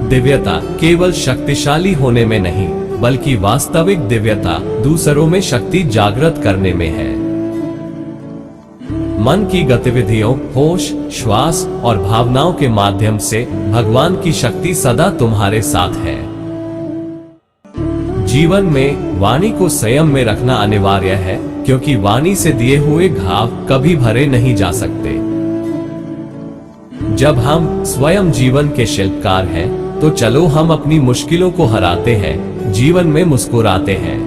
दिव्यता केवल शक्तिशाली होने में नहीं, बल्कि वास्तविक दिव्यता दूसरों में शक्ति जागृत करने में है। मन की गतिविधियों, होश, श्वास और भावनाओं के माध्यम से भगवान की शक्ति सदा तुम्हारे साथ है। जीवन में वाणी को संयम में रखना अनिवार्य है, क्योंकि वाणी से दिए हुए घाव कभी भरे नहीं जा सकते। जब हम स्वयं जीवन के शिल्पकार हैं, तो चलो हम अपनी मुश्किलों को हराते हैं, जीवन में मुस्कुराते हैं।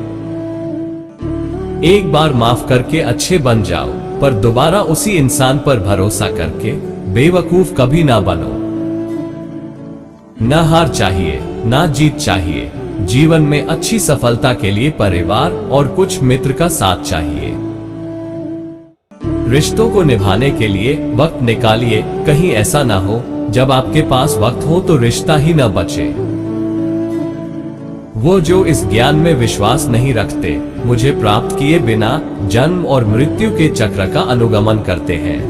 एक बार माफ करके अच्छे बन जाओ, पर दोबारा उसी इंसान पर भरोसा करके बेवकूफ कभी ना बनो। न हार चाहिए, ना जीत चाहिए। जीवन में अच्छी सफलता के लिए परिवार और कुछ मित्र का साथ चाहिए। रिश्तों को निभाने के लिए वक्त निकालिए, कहीं ऐसा ना हो जब आपके पास वक्त हो तो रिश्ता ही न बचे। वो जो इस ज्ञान में विश्वास नहीं रखते, मुझे प्राप्त किए बिना जन्म और मृत्यु के चक्र का अनुगमन करते हैं।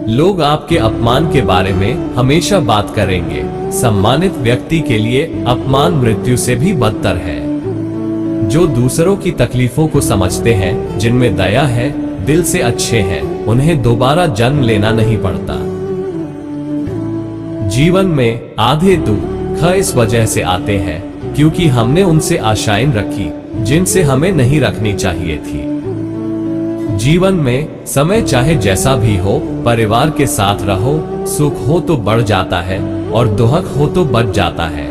लोग आपके अपमान के बारे में हमेशा बात करेंगे। सम्मानित व्यक्ति के लिए अपमान मृत्यु से भी बदतर है। जो दूसरों की तकलीफों को समझते हैं, जिनमें दया है, दिल से अच्छे हैं, उन्हें दोबारा जन्म लेना नहीं पड़ता। जीवन में आधे दुख इस वजह से आते हैं क्योंकि हमने उनसे आशाएं रखी जिनसे हमें नहीं रखनी चाहिए थी। जीवन में समय चाहे जैसा भी हो, परिवार के साथ रहो। सुख हो तो बढ़ जाता है और दुख हो तो बच जाता है।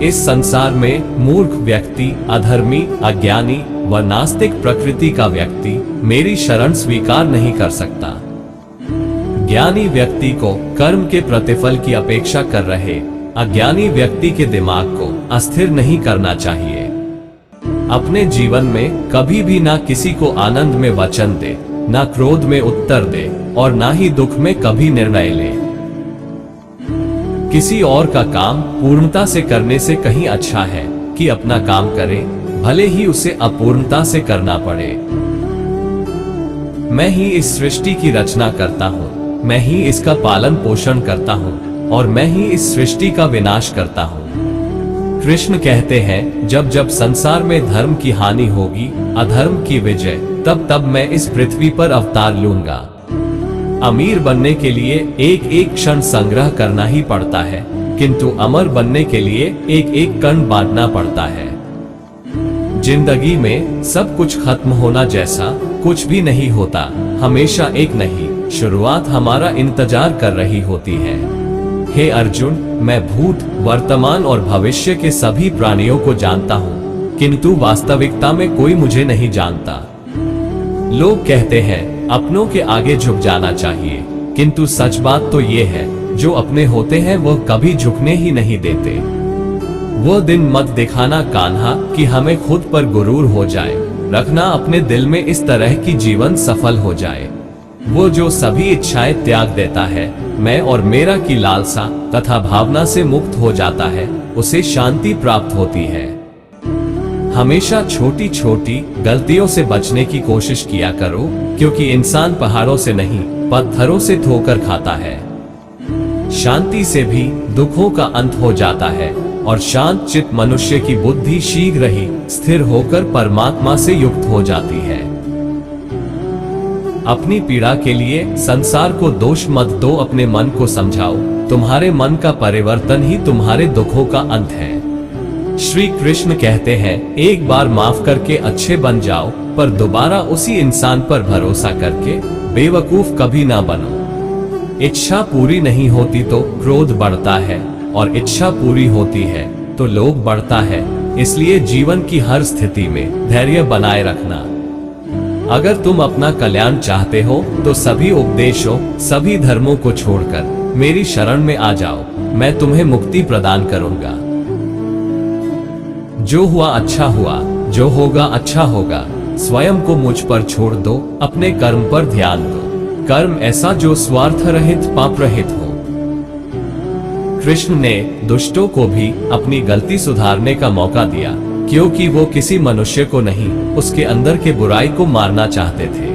इस संसार में मूर्ख व्यक्ति, अधर्मी, अज्ञानी व नास्तिक प्रकृति का व्यक्ति मेरी शरण स्वीकार नहीं कर सकता। ज्ञानी व्यक्ति को कर्म के प्रतिफल की अपेक्षा कर रहे अज्ञानी व्यक्ति के दिमाग को अस्थिर नहीं करना चाहिए। अपने जीवन में कभी भी ना किसी को आनंद में वचन दे, ना क्रोध में उत्तर दे और ना ही दुख में कभी निर्णय ले। किसी और का काम पूर्णता से करने से कहीं अच्छा है कि अपना काम करे, भले ही उसे अपूर्णता से करना पड़े। मैं ही इस सृष्टि की रचना करता हूँ, मैं ही इसका पालन पोषण करता हूँ और मैं ही इस सृष्टि का विनाश करता हूँ। कृष्ण कहते हैं, जब जब संसार में धर्म की हानि होगी, अधर्म की विजय, तब तब मैं इस पृथ्वी पर अवतार लूंगा। अमीर बनने के लिए एक एक क्षण संग्रह करना ही पड़ता है, किंतु अमर बनने के लिए एक एक कण बांटना पड़ता है। जिंदगी में सब कुछ खत्म होना जैसा कुछ भी नहीं होता। हमेशा एक नहीं शुरुआत हमारा इंतजार कर रही होती है। हे अर्जुन, मैं भूत, वर्तमान और भविष्य के सभी प्राणियों को जानता हूँ, किंतु वास्तविकता में कोई मुझे नहीं जानता। लोग कहते हैं अपनों के आगे झुक जाना चाहिए, किंतु सच बात तो ये है, जो अपने होते हैं वो कभी झुकने ही नहीं देते। वो दिन मत दिखाना कान्हा कि हमें खुद पर गुरूर हो जाए। रखना अपने दिल में इस तरह की जीवन सफल हो जाए। वो जो सभी इच्छाएं त्याग देता है, मैं और मेरा की लालसा तथा भावना से मुक्त हो जाता है, उसे शांति प्राप्त होती है। हमेशा छोटी छोटी गलतियों से बचने की कोशिश किया करो, क्योंकि इंसान पहाड़ों से नहीं पत्थरों से ठोकर खाता है। शांति से भी दुखों का अंत हो जाता है और शांत चित्त मनुष्य की बुद्धि शीघ्र ही स्थिर होकर परमात्मा से युक्त हो जाती है। अपनी पीड़ा के लिए संसार को दोष मत दो, अपने मन को समझाओ। तुम्हारे मन का परिवर्तन ही तुम्हारे दुखों का अंत है। श्री कृष्ण कहते हैं, एक बार माफ करके अच्छे बन जाओ, पर दोबारा उसी इंसान पर भरोसा करके बेवकूफ कभी ना बनो। इच्छा पूरी नहीं होती तो क्रोध बढ़ता है और इच्छा पूरी होती है तो लोभ बढ़ता है। इसलिए जीवन की हर स्थिति में धैर्य बनाए रखना। अगर तुम अपना कल्याण चाहते हो तो सभी उपदेशों, सभी धर्मों को छोड़कर मेरी शरण में आ जाओ, मैं तुम्हें मुक्ति प्रदान करूंगा। जो हुआ अच्छा हुआ, जो होगा अच्छा होगा। स्वयं को मुझ पर छोड़ दो, अपने कर्म पर ध्यान दो। कर्म ऐसा जो स्वार्थ रहित, पाप रहित हो। कृष्ण ने दुष्टों को भी अपनी गलती सुधारने का मौका दिया, क्योंकि वो किसी मनुष्य को नहीं, उसके अंदर के बुराई को मारना चाहते थे।